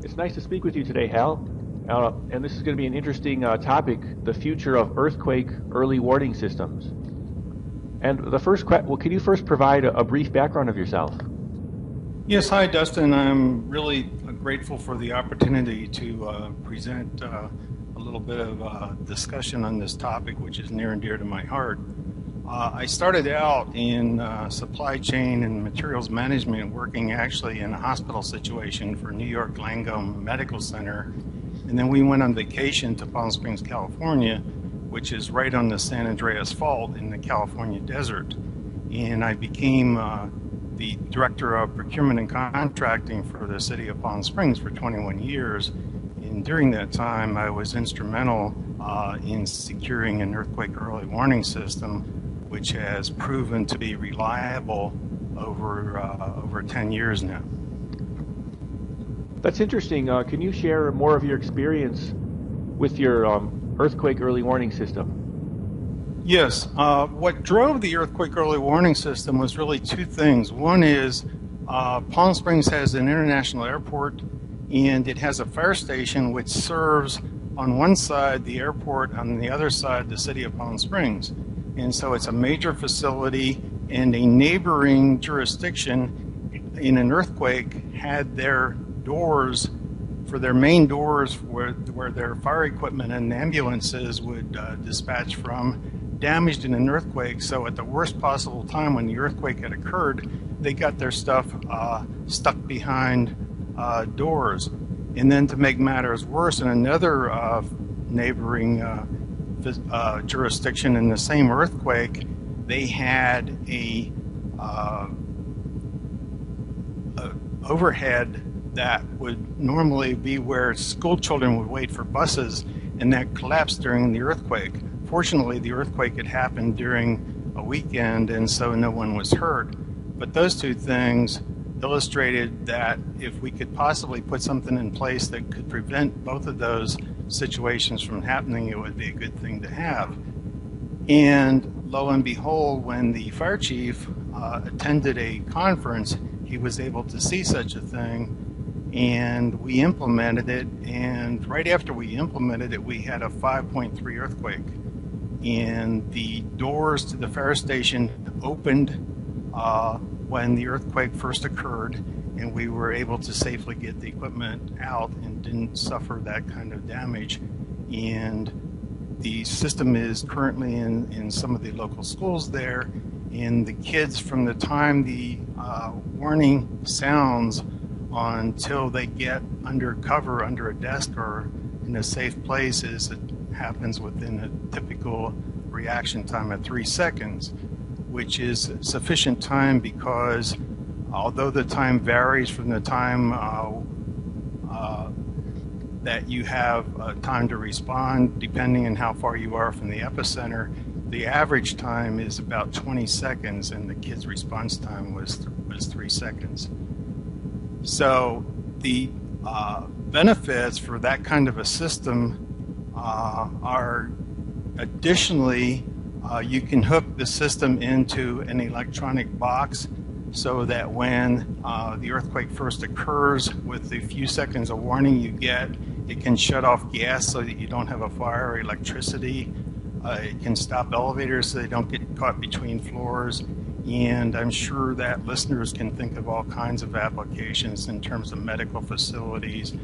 It's nice to speak with you today, Hal. And this is going to be an interesting topic, the future of earthquake early warning systems. And the first question, well, can you first provide a brief background of yourself? Yes, hi, Dustin. I'm really grateful for the opportunity to present a little bit of discussion on this topic, which is near and dear to my heart. I started out in supply chain and materials management, working actually in a hospital situation for York Lingo Medical Center. And then we went on vacation to Palm Springs, California, which is right on the San Andreas fault in the California desert. And I became the director of procurement and contracting for the city of Palm Springs for 21 years. And during that time, I was instrumental in securing an earthquake early warning system, which has proven to be reliable over 10 years now. That's interesting. Can you share more of your experience with your earthquake early warning system? Yes. What drove the earthquake early warning system was really two things. One is Palm Springs has an international airport, and it has a fire station which serves on one side the airport, on the other side the city of Palm Springs. And so it's a major facility, and a neighboring jurisdiction in an earthquake had their doors, for their main doors where their fire equipment and ambulances would dispatch from, damaged in an earthquake. So at the worst possible time when the earthquake had occurred, they got their stuff stuck behind doors. And then to make matters worse, in another neighboring jurisdiction in the same earthquake, they had a overhead that would normally be where school children would wait for buses, and that collapsed during the earthquake. Fortunately, the earthquake had happened during a weekend, and so no one was hurt. But those two things illustrated that if we could possibly put something in place that could prevent both of those situations from happening, it would be a good thing to have. And lo and behold, when the fire chief attended a conference, he was able to see such a thing, and we implemented it. And right after we implemented it, we had a 5.3 earthquake, and the doors to the fire station opened when the earthquake first occurred, and we were able to safely get the equipment out and didn't suffer that kind of damage. And the system is currently in some of the local schools there, and the kids, from the time the warning sounds until they get under cover, under a desk or in a safe place, it happens within a typical reaction time of 3 seconds, which is sufficient time, because although the time varies from the time that you have time to respond, depending on how far you are from the epicenter, the average time is about 20 seconds, and the kid's response time was 3 seconds. So the benefits for that kind of a system are additionally, you can hook the system into an electronic box, so that when the earthquake first occurs, with the few seconds of warning you get, it can shut off gas so that you don't have a fire, or electricity. It can stop elevators so they don't get caught between floors. And I'm sure that listeners can think of all kinds of applications in terms of medical facilities,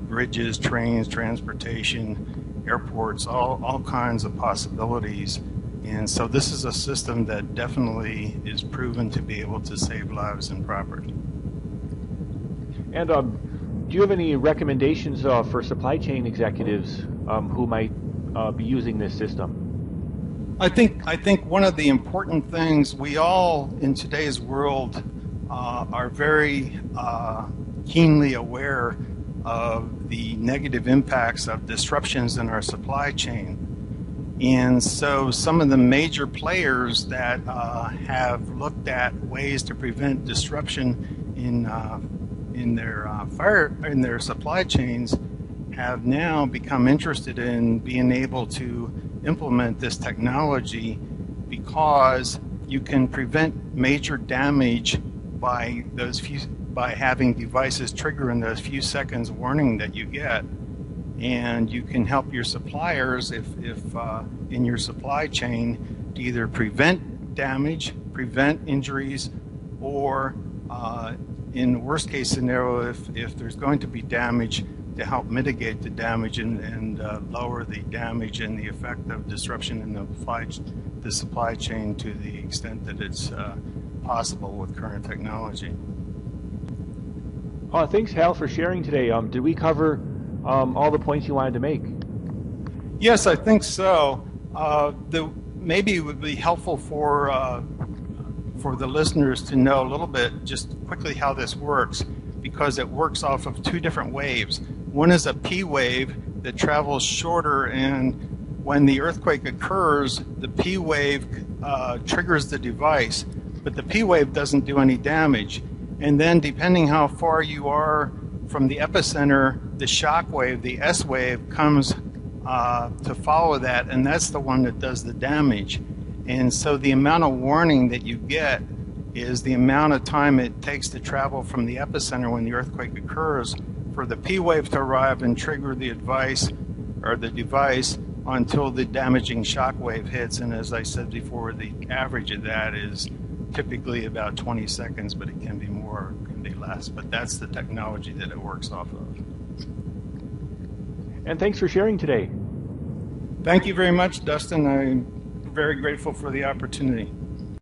bridges, trains, transportation, airports, all kinds of possibilities. And so this is a system that definitely is proven to be able to save lives and property. And do you have any recommendations for supply chain executives who might be using this system? I think one of the important things, we all in today's world are very keenly aware of the negative impacts of disruptions in our supply chain. And so some of the major players that have looked at ways to prevent disruption in their supply chains have now become interested in being able to implement this technology, because you can prevent major damage by those by having devices trigger in those few seconds warning that you get. And you can help your suppliers if in your supply chain to either prevent damage, prevent injuries, or in the worst case scenario, if there's going to be damage, to help mitigate the damage and lower the damage and the effect of disruption in the supply chain to the extent that it's possible with current technology. Thanks, Hal, for sharing today. Did we cover all the points you wanted to make? Yes, I think so. Maybe it would be helpful for the listeners to know a little bit, just quickly, how this works, because it works off of two different waves. One is a P wave that travels shorter, and when the earthquake occurs, the P wave triggers the device, but the P wave doesn't do any damage. And then, depending how far you are from the epicenter, the shock wave, the S wave, comes to follow that, and that's the one that does the damage. And so the amount of warning that you get is the amount of time it takes to travel from the epicenter when the earthquake occurs for the P wave to arrive and trigger the device until the damaging shock wave hits. And as I said before, the average of that is typically about 20 seconds, but it can be more, it can be less. But that's the technology that it works off of. And thanks for sharing today. Thank you very much, Dustin. I'm very grateful for the opportunity.